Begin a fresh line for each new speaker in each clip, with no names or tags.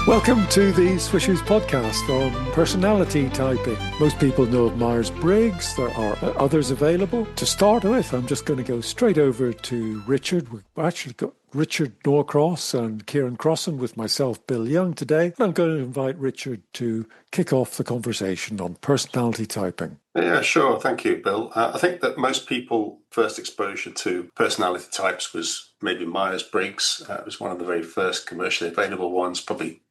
Welcome to the Swishers podcast on personality typing. Most people know of Myers-Briggs. There are others available. To start with, I'm just going to go straight over to Richard. We've actually got Richard Norcross and Ciaran Crossan with myself, Bill Young, today. And I'm going to invite Richard to kick off the conversation on personality typing.
Yeah, sure. Thank you, Bill. I think that most people first exposure to personality types was maybe Myers-Briggs. It was one of the very first commercially available ones, probably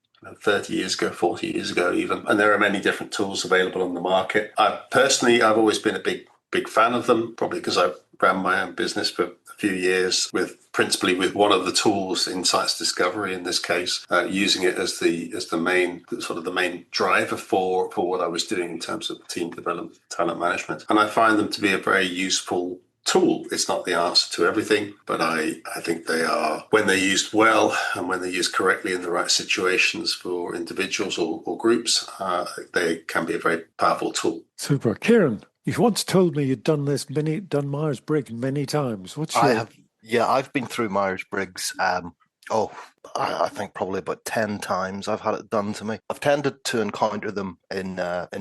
30 years ago, 40 years ago even. And there are many different tools available on the market. I've always been a big fan of them, probably because I ran my own business for a few years principally with one of the tools, Insights Discovery in this case, using it as the main driver for what I was doing in terms of team development, talent management. And I find them to be a very useful tool. It's not the answer to everything, but I think they are, when they're used well and when they're used correctly in the right situations for individuals or groups, they can be a very powerful tool.
Super. Ciaran, you once told me you'd done Myers-Briggs many times.
I've been through Myers-Briggs. I think probably about 10 times I've had it done to me. I've tended to encounter them in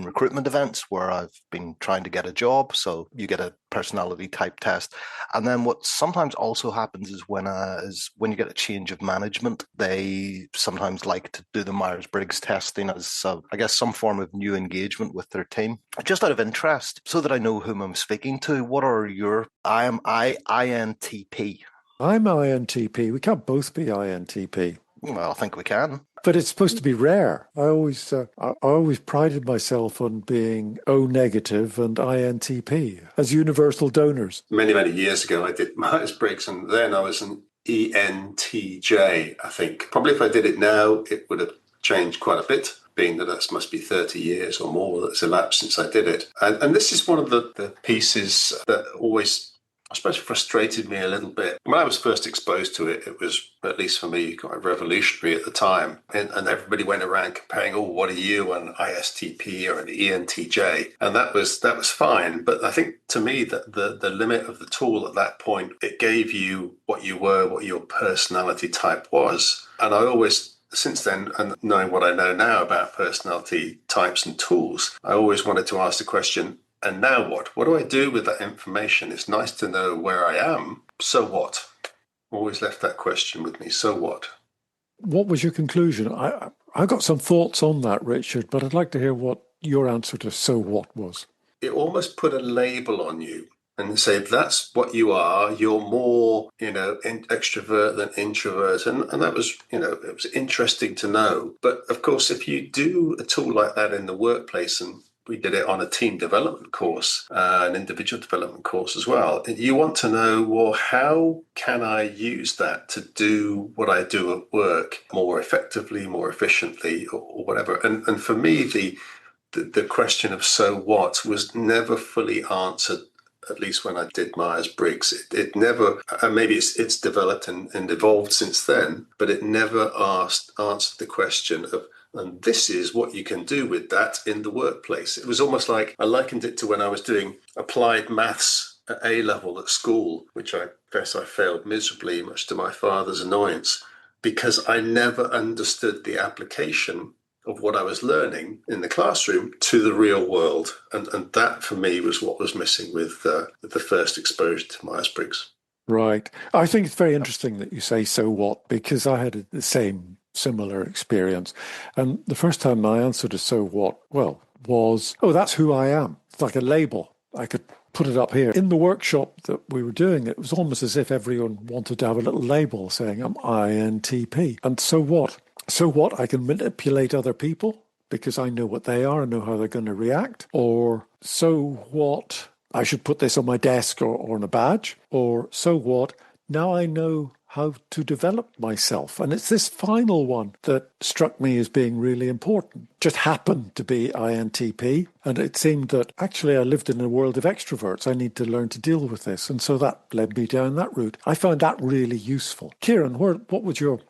recruitment events where I've been trying to get a job. So you get a personality type test. And then what sometimes also happens is when you get a change of management, they sometimes like to do the Myers-Briggs testing as, I guess, some form of new engagement with their team. Just out of interest, so that I know whom I'm speaking to, what are your... I am INTP.
I'm INTP. We can't both be INTP.
Well, I think we can.
But it's supposed to be rare. I always prided myself on being O negative and INTP as universal donors.
Many, many years ago, I did Myers-Briggs, and then I was an ENTJ, I think. Probably if I did it now, it would have changed quite a bit, being that must be 30 years or more that's elapsed since I did it. And this is one of the pieces that always, I suppose, frustrated me a little bit. When I was first exposed to it, it was, at least for me, quite revolutionary at the time. And everybody went around comparing, what are you, an ISTP or an ENTJ? And that was fine. But I think, to me, that the limit of the tool at that point, it gave you what you were, what your personality type was. And I always, since then, and knowing what I know now about personality types and tools, I always wanted to ask the question, and now what? What do I do with that information? It's nice to know where I am. So what? Always left that question with me. So what?
What was your conclusion? I got some thoughts on that, Richard, but I'd like to hear what your answer to so what was.
It almost put a label on you and say, that's what you are. You're more, extrovert than introvert. And that was, it was interesting to know. But of course, if you do a tool like that in the workplace, and we did it on a team development course, an individual development course as well. You want to know, well, how can I use that to do what I do at work more effectively, more efficiently, or whatever? And for me, the question of so what was never fully answered, at least when I did Myers-Briggs. It never, maybe it's developed and evolved since then, but it never answered the question of, and this is what you can do with that in the workplace. It was almost like I likened it to when I was doing applied maths at A level at school, which I guess I failed miserably, much to my father's annoyance, because I never understood the application of what I was learning in the classroom to the real world. And that, for me, was what was missing with the first exposure to Myers-Briggs.
Right. I think it's very interesting that you say so what, because I had the similar experience. And the first time my answer to so what, was, that's who I am. It's like a label. I could put it up here. In the workshop that we were doing, it was almost as if everyone wanted to have a little label saying, I'm INTP. And so what? So what? I can manipulate other people because I know what they are and know how they're going to react. Or so what? I should put this on my desk or on a badge. Or so what? Now I know how to develop myself. And it's this final one that struck me as being really important. Just happened to be INTP. And it seemed that actually I lived in a world of extroverts. I need to learn to deal with this. And so that led me down that route. I found that really useful. Ciaran, what was your...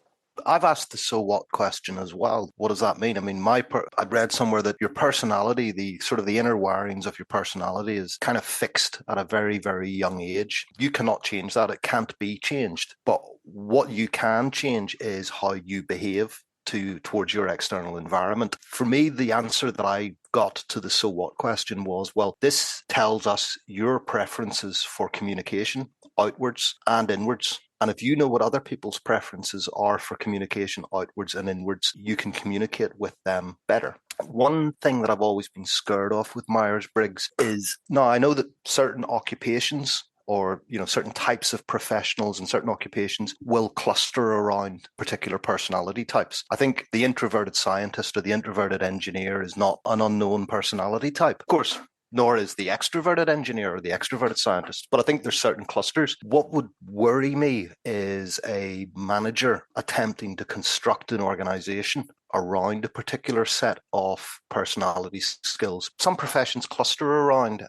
I've asked the so what question as well. What does that mean? I mean, I'd read somewhere that your personality, the sort of the inner wirings of your personality is kind of fixed at a very, very young age. You cannot change that. It can't be changed. But what you can change is how you behave. towards your external environment. For me, the answer that I got to the so what question was, well, this tells us your preferences for communication outwards and inwards. And if you know what other people's preferences are for communication outwards and inwards, you can communicate with them better. One thing that I've always been scared of with Myers-Briggs is, now I know that certain occupations or certain types of professionals and certain occupations will cluster around particular personality types. I think the introverted scientist or the introverted engineer is not an unknown personality type. Of course, nor is the extroverted engineer or the extroverted scientist. But I think there's certain clusters. What would worry me is a manager attempting to construct an organization around a particular set of personality skills. Some professions cluster around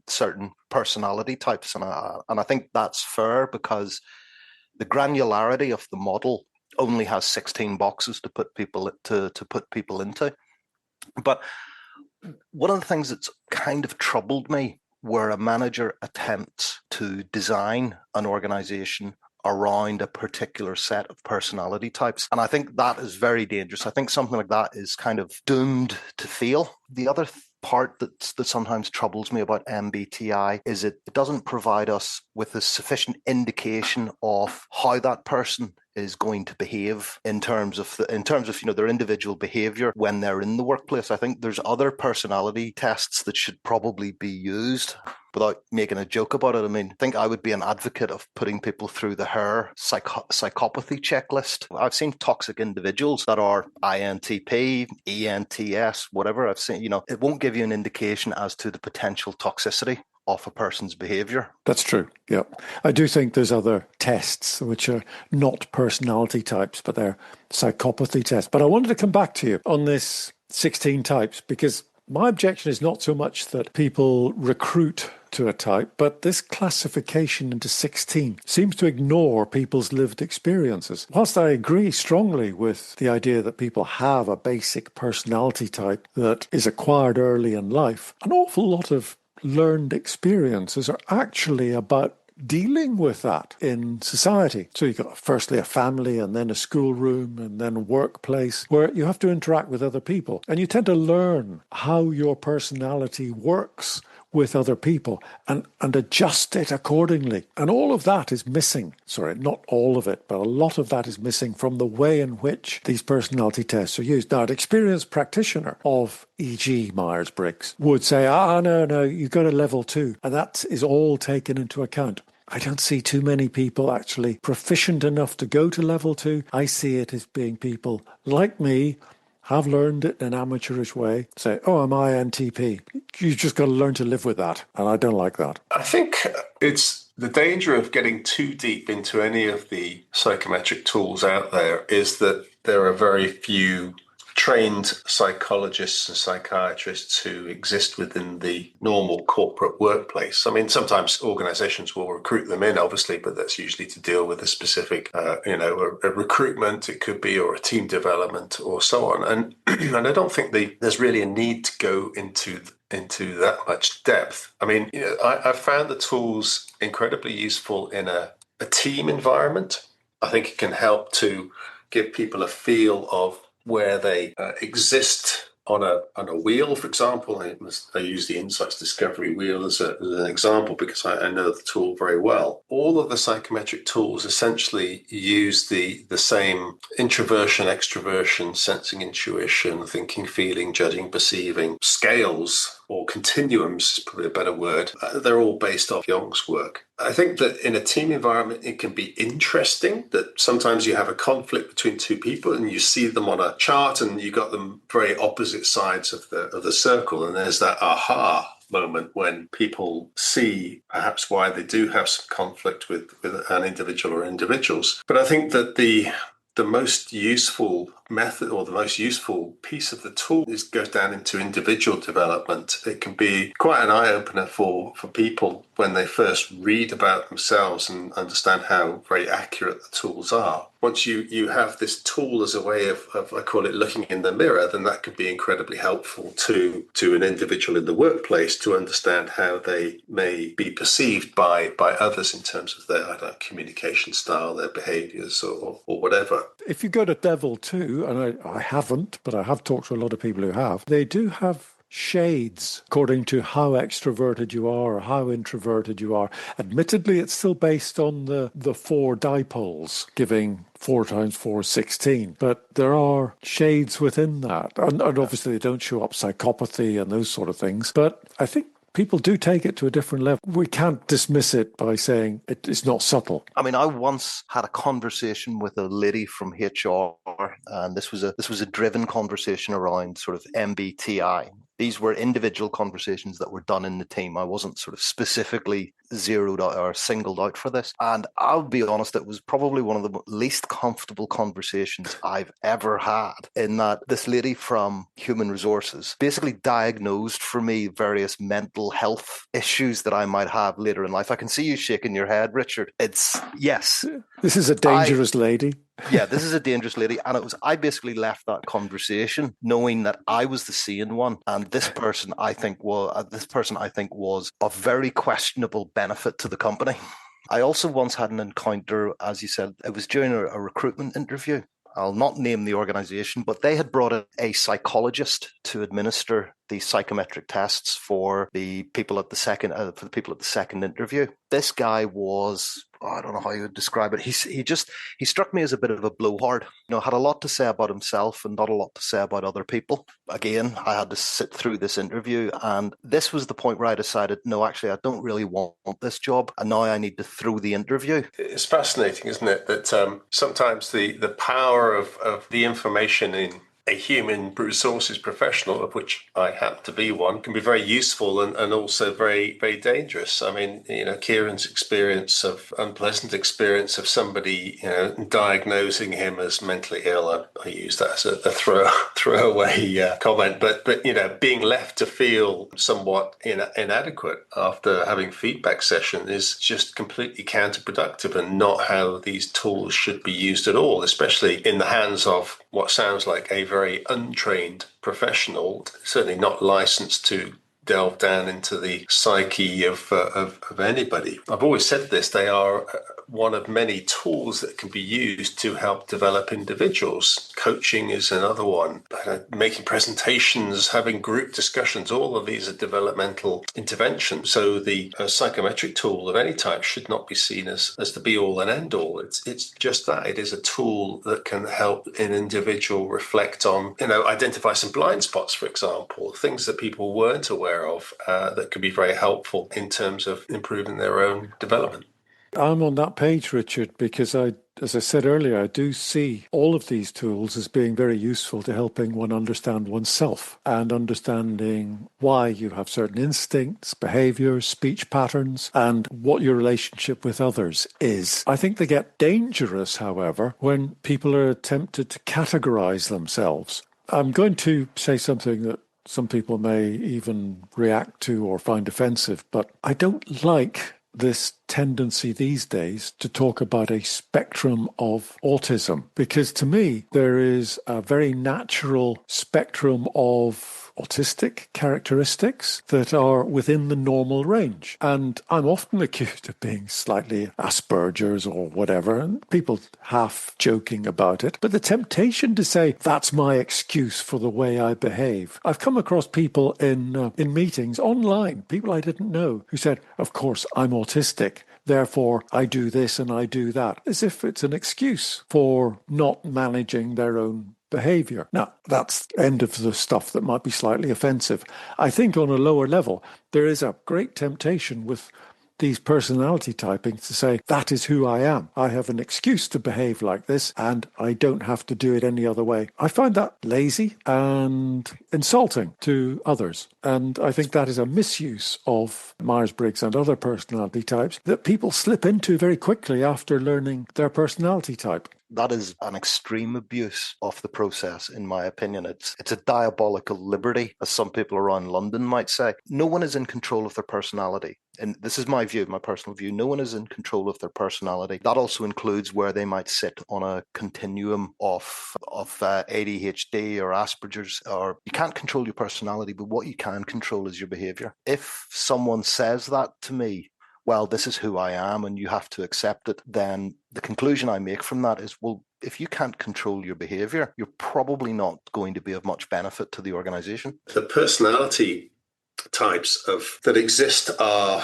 certain personality types, and I think that's fair because the granularity of the model only has 16 boxes to put people into. But one of the things that's kind of troubled me where a manager attempts to design an organization around a particular set of personality types. And I think that is very dangerous. I think something like that is kind of doomed to fail. The other part that sometimes troubles me about MBTI is it doesn't provide us with a sufficient indication of how that person is going to behave in terms of their individual behavior when they're in the workplace. I think there's other personality tests that should probably be used. Without making a joke about it, I mean, I think I would be an advocate of putting people through the HER psychopathy checklist. I've seen toxic individuals that are INTP, ENTS, whatever. I've seen, it won't give you an indication as to the potential toxicity of a person's behavior.
That's true. Yeah. I do think there's other tests which are not personality types, but they're psychopathy tests. But I wanted to come back to you on this 16 types because my objection is not so much that people recruit to a type, but this classification into 16 seems to ignore people's lived experiences. Whilst I agree strongly with the idea that people have a basic personality type that is acquired early in life, an awful lot of learned experiences are actually about dealing with that in society. So you've got firstly a family and then a schoolroom and then a workplace where you have to interact with other people. And you tend to learn how your personality works with other people and adjust it accordingly. And all of that is missing. Sorry, not all of it, but a lot of that is missing from the way in which these personality tests are used. Now, an experienced practitioner of e.g. Myers-Briggs would say, no, you go to level 2. And that is all taken into account. I don't see too many people actually proficient enough to go to level 2. I see it as being people like me, have learned it in an amateurish way, say, I'm INTP. You just got to learn to live with that. And I don't like that.
I think it's the danger of getting too deep into any of the psychometric tools out there is that there are very few trained psychologists and psychiatrists who exist within the normal corporate workplace. I mean, sometimes organizations will recruit them in, obviously, but that's usually to deal with a specific, a recruitment, it could be, or a team development or so on. And and I don't think there's really a need to go into that much depth. I mean, I found the tools incredibly useful in a team environment. I think it can help to give people a feel of where they exist on a wheel, for example. I use the Insights Discovery Wheel as an example because I know the tool very well. All of the psychometric tools essentially use the same introversion, extroversion, sensing, intuition, thinking, feeling, judging, perceiving scales, or continuums is probably a better word. They're all based off Jung's work. I think that in a team environment, it can be interesting that sometimes you have a conflict between two people and you see them on a chart and you got them very opposite sides of the circle. And there's that aha moment when people see perhaps why they do have some conflict with an individual or individuals. But I think that the most useful method or the most useful piece of the tool goes down into individual development. It can be quite an eye-opener for people when they first read about themselves and understand how very accurate the tools are. Once you have this tool as a way of, I call it looking in the mirror, then that could be incredibly helpful to an individual in the workplace to understand how they may be perceived by others in terms of their, I don't know, communication style, their behaviours or whatever.
If you go to Devil 2, and I haven't, but I have talked to a lot of people who have, they do have shades according to how extroverted you are or how introverted you are. Admittedly, it's still based on the four dipoles, giving 4 times 4 is 16, but there are shades within that. And obviously they don't show up psychopathy and those sort of things, but I think people do take it to a different level. We can't dismiss it by saying it's not subtle.
I mean, I once had a conversation with a lady from HR, and this was a driven conversation around sort of MBTI. These were individual conversations that were done in the team. I wasn't sort of specifically zeroed out or singled out for this. And I'll be honest, it was probably one of the least comfortable conversations I've ever had, in that this lady from Human Resources basically diagnosed for me various mental health issues that I might have later in life. I can see you shaking your head, Richard. It's, yes.
This is a dangerous lady.
Yeah, this is a dangerous lady. And I basically left that conversation knowing that I was the sane one. And this person, I think, was of very questionable benefit to the company. I also once had an encounter, as you said, it was during a recruitment interview. I'll not name the organization, but they had brought in a psychologist to administer the psychometric tests for the people at the second interview. This guy was, I don't know how you would describe it. He struck me as a bit of a blowhard. Had a lot to say about himself and not a lot to say about other people. Again, I had to sit through this interview, and this was the point where I decided, no, actually, I don't really want this job, and now I need to throw the interview.
It's fascinating, isn't it, that sometimes the power of the information in a human resources professional, of which I happen to be one, can be very useful and also very, very dangerous. I mean, Ciaran's unpleasant experience of somebody, diagnosing him as mentally ill. I use that as a throwaway comment, but being left to feel somewhat inadequate after having feedback session is just completely counterproductive and not how these tools should be used at all, especially in the hands of what sounds like a very untrained professional, certainly not licensed to delve down into the psyche of anybody. I've always said this, they are one of many tools that can be used to help develop individuals. Coaching is another one. Making presentations, having group discussions, all of these are developmental interventions. So the psychometric tool of any type should not be seen as the be-all and end-all. It's just that. It is a tool that can help an individual reflect on, identify some blind spots, for example, things that people weren't aware of that could be very helpful in terms of improving their own development.
I'm on that page, Richard, because as I said earlier, I do see all of these tools as being very useful to helping one understand oneself and understanding why you have certain instincts, behaviors, speech patterns, and what your relationship with others is. I think they get dangerous, however, when people are tempted to categorize themselves. I'm going to say something that some people may even react to or find offensive, but I don't like this tendency these days to talk about a spectrum of autism, because to me there is a very natural spectrum of autistic characteristics that are within the normal range. And I'm often accused of being slightly Asperger's or whatever, and people half joking about it. But the temptation to say, that's my excuse for the way I behave. I've come across people in meetings online, people I didn't know, who said, of course, I'm autistic, therefore I do this and I do that, as if it's an excuse for not managing their own behavior. Now, that's the end of the stuff that might be slightly offensive. I think on a lower level, there is a great temptation with these personality typings to say, that is who I am. I have an excuse to behave like this, and I don't have to do it any other way. I find that lazy and insulting to others. And I think that is a misuse of Myers-Briggs and other personality types that people slip into very quickly after learning their personality type.
That is an extreme abuse of the process, in my opinion. It's a diabolical liberty, as some people around London might say. No one is in control of their personality. And this is my view, my personal view. No one is in control of their personality. That also includes where they might sit on a continuum of ADHD or Asperger's. Or you can't control your personality, but what you can control is your behavior. If someone says that to me, well, this is who I am and you have to accept it, then the conclusion I make from that is, well, if you can't control your behavior, you're probably not going to be of much benefit to the organization.
The personality types that exist are,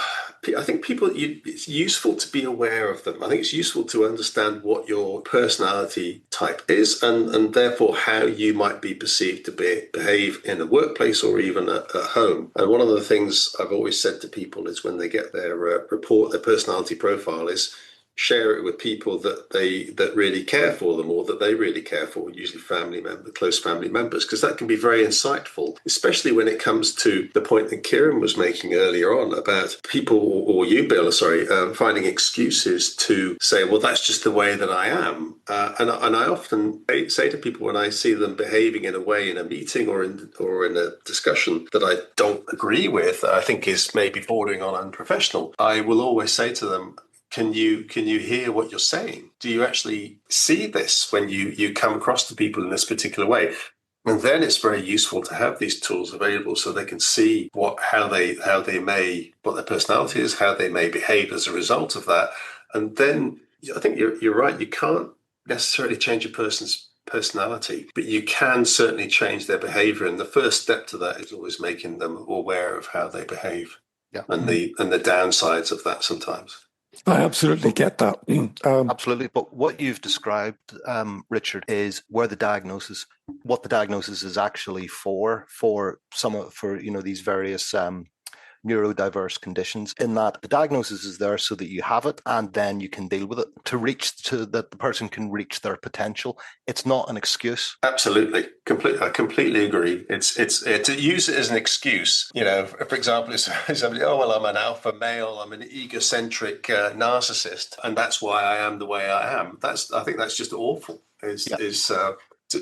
I think it's useful to be aware of them. I think it's useful to understand what your personality type is and therefore how you might be perceived to behave in a workplace or even at home. And one of the things I've always said to people is when they get their their personality profile is share it with people that really care for them or that they really care for, usually close family members, because that can be very insightful, especially when it comes to the point that Ciaran was making earlier on about people, or you, Bill, finding excuses to say, well, that's just the way that I am. And I often say to people when I see them behaving in a way in a meeting or in a discussion that I don't agree with, that I think is maybe bordering on unprofessional, I will always say to them, Can you hear what you're saying? Do you actually see this when you come across to people in this particular way? And then it's very useful to have these tools available so they can see what their personality is, how they may behave as a result of that. And then I think you're right. You can't necessarily change a person's personality, but you can certainly change their behavior. And the first step to that is always making them aware of how they behave, and the downsides of that sometimes.
I absolutely get that.
Absolutely. But what you've described, Richard, is what the diagnosis is actually for these various neurodiverse conditions, in that the diagnosis is there so that you have it and then you can deal with it that the person can reach their potential. It's not an excuse.
Absolutely. I completely agree. It's to use it as an excuse, for example, if somebody, oh, well, I'm an alpha male, I'm an egocentric narcissist, and that's why I am the way I am. I think that's just awful.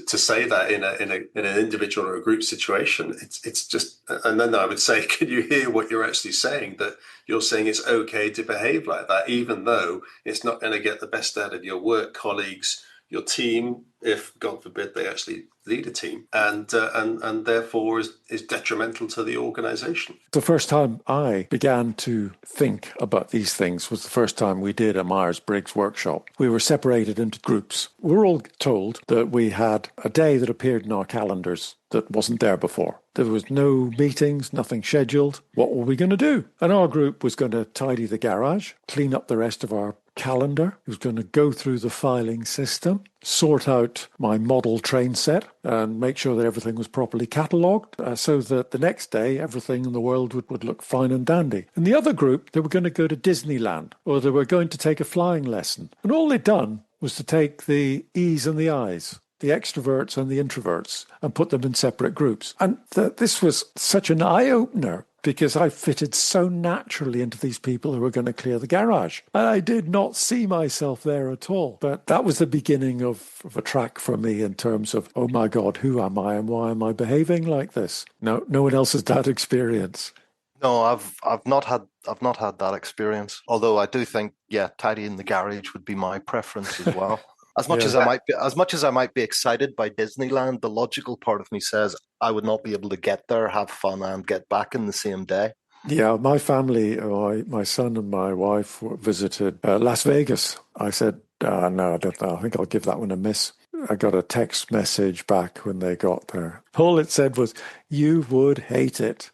To say that in an individual or a group situation, it's just, and then I would say, can you hear what you're actually saying? That you're saying it's okay to behave like that, even though it's not going to get the best out of your work colleagues, your team, if God forbid they actually lead a team, and therefore is detrimental to the organisation.
The first time I began to think about these things was the first time we did a Myers-Briggs workshop. We were separated into groups. We were all told that we had a day that appeared in our calendars that wasn't there before. There was no meetings, nothing scheduled. What were we going to do? And our group was going to tidy the garage, clean up the rest of our calendar. It was going to go through the filing system, sort out my model train set and make sure that everything was properly catalogued so that the next day everything in the world would look fine and dandy. And the other group, they were going to go to Disneyland or they were going to take a flying lesson. And all they'd done was to take the E's and the I's, the extroverts and the introverts, and put them in separate groups. And this was such an eye-opener because I fitted so naturally into these people who were going to clear the garage. And I did not see myself there at all. But that was the beginning of a track for me in terms of, oh my God, who am I and why am I behaving like this? No one else has that experience.
No, I've not had that experience. Although I do think, tidying the garage would be my preference as well. As much as I might be excited by Disneyland, the logical part of me says I would not be able to get there, have fun, and get back in the same day.
Yeah, my family, my son and my wife visited Las Vegas. I said, no, I don't know. I think I'll give that one a miss. I got a text message back when they got there. All it said was, you would hate it.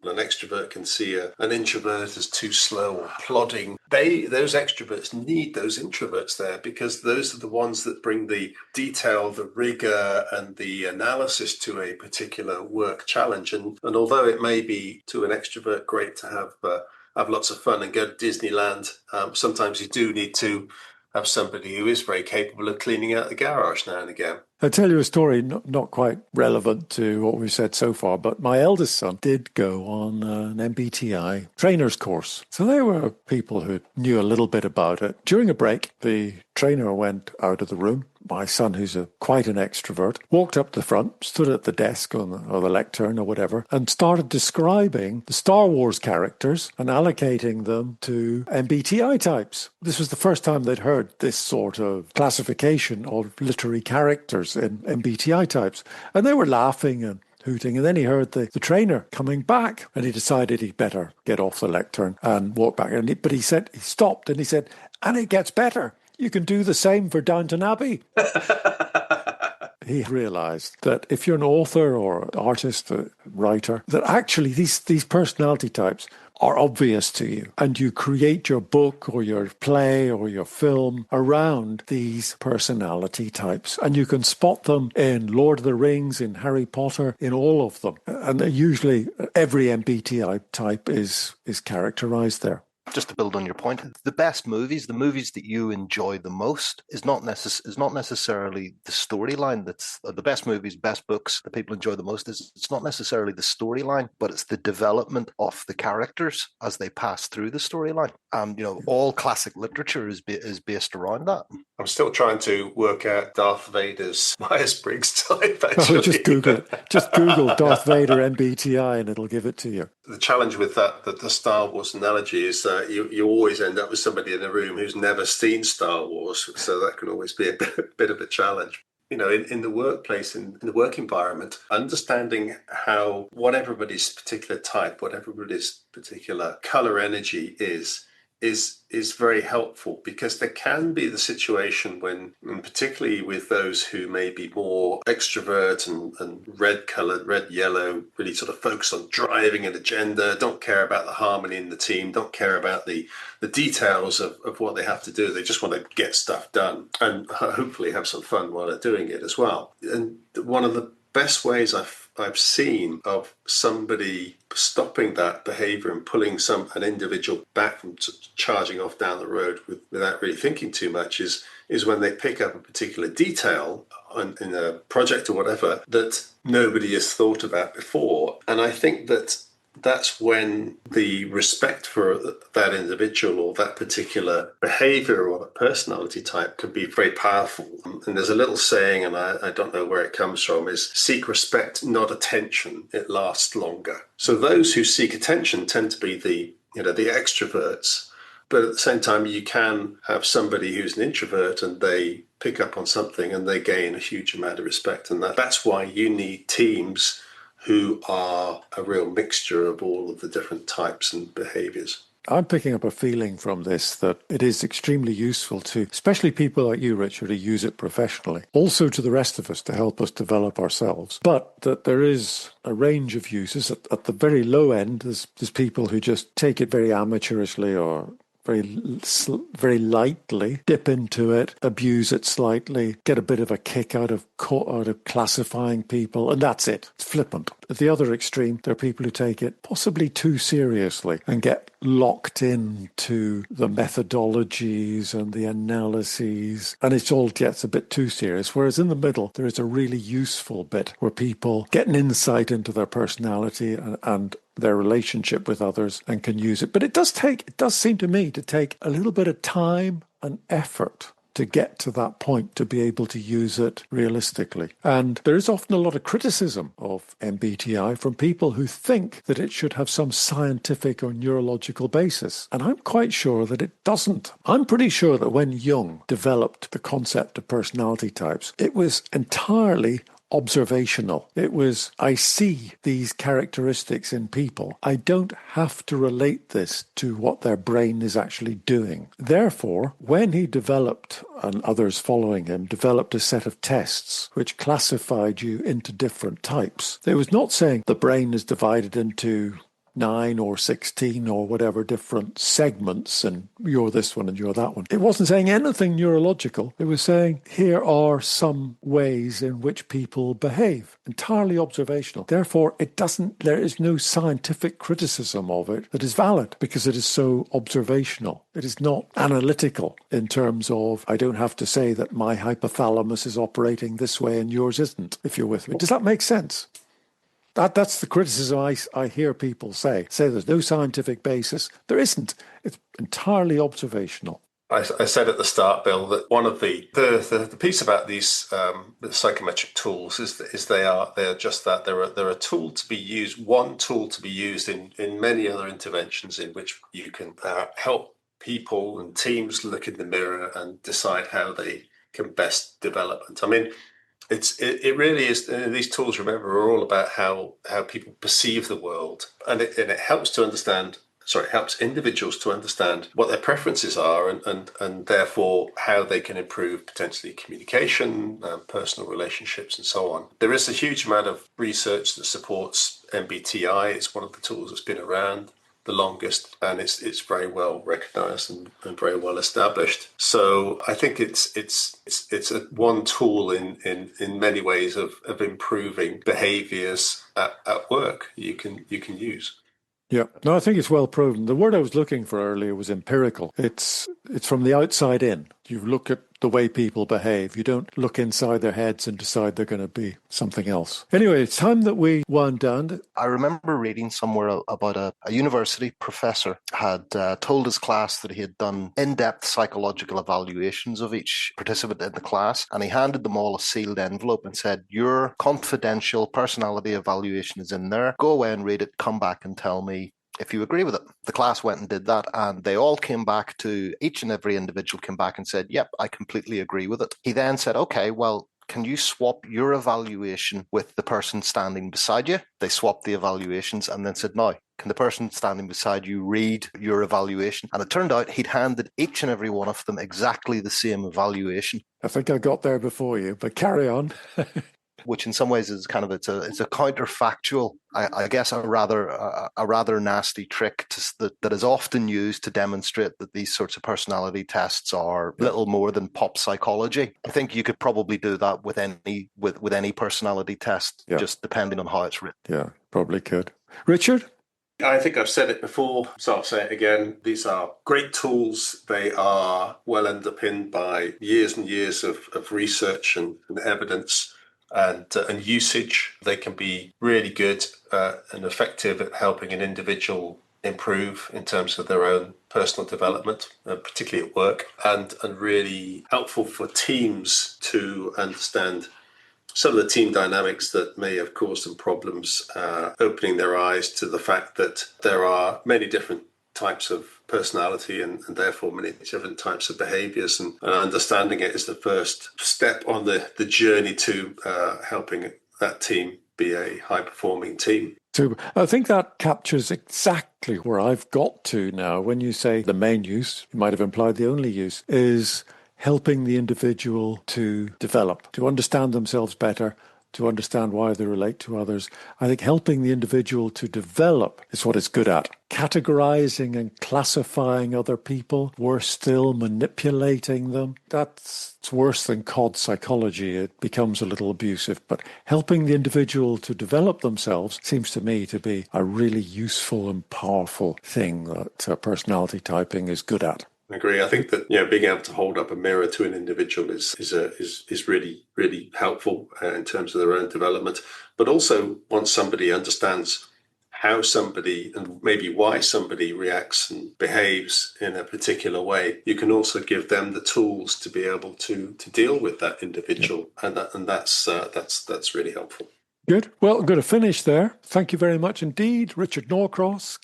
An extrovert can see an introvert as too slow or plodding. Those extroverts need those introverts there because those are the ones that bring the detail, the rigor, and the analysis to a particular work challenge. And although it may be to an extrovert great to have lots of fun and go to Disneyland, sometimes you do need to have somebody who is very capable of cleaning out the garage now and again.
I'll tell you a story not quite relevant to what we've said so far, but my eldest son did go on an MBTI trainer's course. So there were people who knew a little bit about it. During a break, the trainer went out of the room. My son, who's quite an extrovert, walked up the front, stood at the desk or the lectern or whatever, and started describing the Star Wars characters and allocating them to MBTI types. This was the first time they'd heard this sort of classification of literary characters in MBTI types. And they were laughing and hooting. And then he heard the trainer coming back, and he decided he'd better get off the lectern and walk back. But he stopped and he said, and it gets better. You can do the same for Downton Abbey. He realized that if you're an author or an artist, a writer, that actually these personality types are obvious to you. And you create your book or your play or your film around these personality types. And you can spot them in Lord of the Rings, in Harry Potter, in all of them. And usually every MBTI type is characterized there.
Just to build on your point, the best movies, the movies that you enjoy the most, is not necessarily the storyline. That's the best movies, best books that people enjoy the most. It's not necessarily the storyline, but it's the development of the characters as they pass through the storyline. And all classic literature is based around that.
I'm still trying to work out Darth Vader's Myers-Briggs type. Actually,
just Google it. Just Google Darth Vader MBTI, and it'll give it to you.
The challenge with that, the Star Wars analogy, is that you always end up with somebody in the room who's never seen Star Wars, so that can always be a bit of a challenge. In the workplace, in the work environment, understanding what everybody's particular type, what everybody's particular color energy is very helpful, because there can be the situation when, and particularly with those who may be more extrovert and red-coloured, red-yellow, really sort of focus on driving an agenda, don't care about the harmony in the team, don't care about the details of what they have to do. They just want to get stuff done and hopefully have some fun while they're doing it as well. And one of the best ways I've seen of somebody stopping that behaviour and pulling an individual back from charging off down the road without really thinking too much is when they pick up a particular detail in a project or whatever that nobody has thought about before. And I think that's when the respect for that individual or that particular behavior or personality type can be very powerful. And there's a little saying, and I don't know where it comes from, is seek respect, not attention. It lasts longer. So those who seek attention tend to be the extroverts. But at the same time, you can have somebody who's an introvert and they pick up on something and they gain a huge amount of respect. And that's why you need teams who are a real mixture of all of the different types and behaviours.
I'm picking up a feeling from this that it is extremely useful to, especially people like you, Richard, who use it professionally, also to the rest of us to help us develop ourselves. But that there is a range of uses. At the very low end, there's people who just take it very amateurishly or very lightly, dip into it, abuse it slightly, get a bit of a kick out of classifying people, and that's it. It's flippant. At the other extreme, there are people who take it possibly too seriously and get locked into the methodologies and the analyses, and it all gets a bit too serious. Whereas in the middle, there is a really useful bit where people get an insight into their personality and their relationship with others and can use it. But it does seem to me to take a little bit of time and effort to get to that point, to be able to use it realistically. And there is often a lot of criticism of MBTI from people who think that it should have some scientific or neurological basis. And I'm quite sure that it doesn't. I'm pretty sure that when Jung developed the concept of personality types, it was entirely observational. It was, I see these characteristics in people. I don't have to relate this to what their brain is actually doing. Therefore, when he developed, and others following him, developed a set of tests which classified you into different types, it was not saying the brain is divided into 9 or 16 or whatever different segments, and you're this one and you're that one. It wasn't saying anything neurological. It was saying, here are some ways in which people behave, entirely observational. Therefore, there is no scientific criticism of it that is valid because it is so observational. It is not analytical in terms of, I don't have to say that my hypothalamus is operating this way and yours isn't, if you're with me. Does that make sense? That's the criticism I hear people say there's no scientific basis. There isn't. It's entirely observational.
I said at the start, Bill, that one of the piece about these psychometric tools is they are just that. They're a tool to be used, one tool to be used in many other interventions in which you can help people and teams look in the mirror and decide how they can best develop. And I mean, it really is. These tools, remember, are all about how people perceive the world, and it helps to understand. Sorry, helps individuals to understand what their preferences are and therefore how they can improve potentially communication, personal relationships, and so on. There is a huge amount of research that supports MBTI. It's one of the tools that's been around the longest, and it's very well recognized and very well established. So I think it's a one tool in many ways of improving behaviors at work you can use.
Yeah, no, I think it's well proven. The word I was looking for earlier was empirical. It's from the outside in. You look at the way people behave. You don't look inside their heads and decide they're going to be something else. Anyway, it's time that we wound down.
I remember reading somewhere about a university professor had told his class that he had done in-depth psychological evaluations of each participant in the class, and he handed them all a sealed envelope and said, your confidential personality evaluation is in there. Go away and read it. Come back and tell me if you agree with it. The class went and did that, and they all came back to, each and every individual came back and said, yep, I completely agree with it. He then said, okay, well, can you swap your evaluation with the person standing beside you? They swapped the evaluations and then said, now, can the person standing beside you read your evaluation? And it turned out he'd handed each and every one of them exactly the same evaluation.
I think I got there before you, but carry on.
Which in some ways is kind of it's a counterfactual, I guess, a rather nasty trick that is often used to demonstrate that these sorts of personality tests are little more than pop psychology. I think you could probably do that with any personality test, just depending on how it's written.
Yeah, probably could. Richard?
I think I've said it before, so I'll say it again. These are great tools. They are well underpinned by years and years of research and evidence. And usage. They can be really good and effective at helping an individual improve in terms of their own personal development, particularly at work, and really helpful for teams to understand some of the team dynamics that may have caused them problems, opening their eyes to the fact that there are many different types of personality and therefore many different types of behaviors, and understanding it is the first step on the journey to helping that team be a high-performing team.
So I think that captures exactly where I've got to now. When you say the main use, you might have implied the only use, is helping the individual to develop, to understand themselves better, to understand why they relate to others. I think helping the individual to develop is what it's good at. Categorizing and classifying other people, worse still, manipulating them. That's worse than COD psychology. It becomes a little abusive. But helping the individual to develop themselves seems to me to be a really useful and powerful thing that personality typing is good at.
I agree. I think that being able to hold up a mirror to an individual is really, really helpful in terms of their own development. But also, once somebody understands how somebody and maybe why somebody reacts and behaves in a particular way, you can also give them the tools to be able to deal with that individual, and that's really helpful.
Good. Well, I'm going to finish there. Thank you very much indeed, Richard Norcross.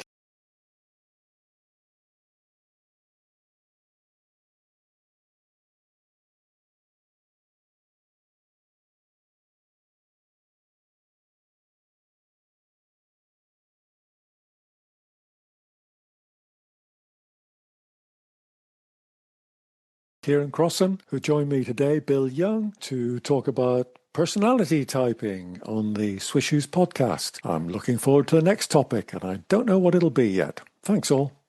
Ciaran Crossan, who joined me today, Bill Young, to talk about personality typing on the Swish Shoes podcast. I'm looking forward to the next topic, and I don't know what it'll be yet. Thanks all.